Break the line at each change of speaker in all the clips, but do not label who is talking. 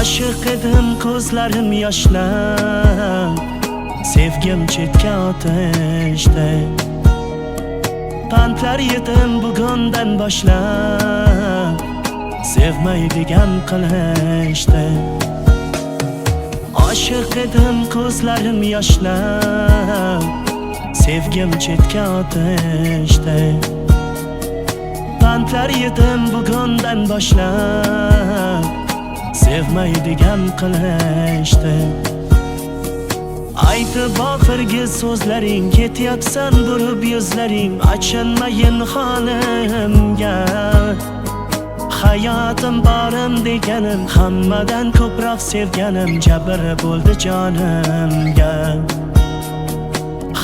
Oshiq edim ko'zlarim yoshlar, sevgim chetga otishdi. Pantlar yedim bugundan boshlab, sevmaydigan qilishdi. Oshiq edim ko'zlarim yoshlar, sevgim chetga otishdi. Pantlar yedim bugundan boshlab, sevmaydigan qilishdi. Aytib oxirgi so'zlaring, ketyapsan burib yuzlaring, achinmayin holimga. Hayotim borim deganim, hammadan ko'proq sevganim, jabr bo'ldi jonimga.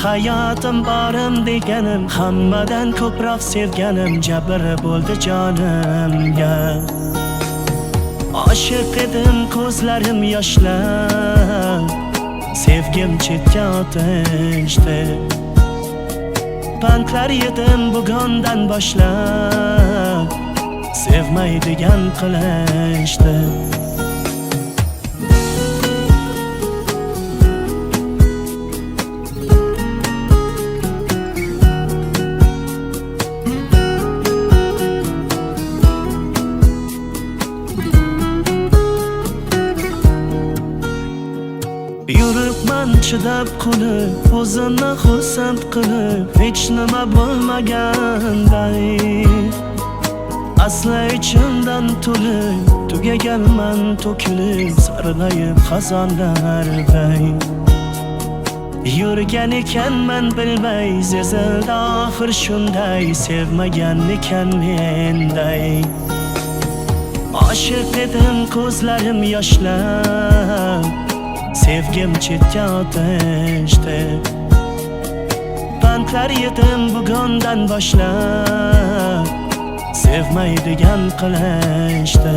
Hayotim borim deganim, hammadan ko'proq sevganim, jabr bo'ldi jonimga. Oshiq edim ko'zlarim yoshlar, sevgim chetga otishdi. Pantlar yedim bugundan boshlab, sevmaydigan qilishdi. Yuribman chidab qolib, o'zimni xursand qilib, hech nima bo'lmaganday. Asli ichimdan to'lib, tugaganman to'kilib, sarg'ayib xazonlarday. Yurgan ekanman bilmay, sezildi oxir shunday, sevmagan ekan menday. Oshiq edim ko'zlarim yoshlar, sevgim chetga otishdi. Pantlar yedim bugundan boshlab, sevmaydigan qilishdi.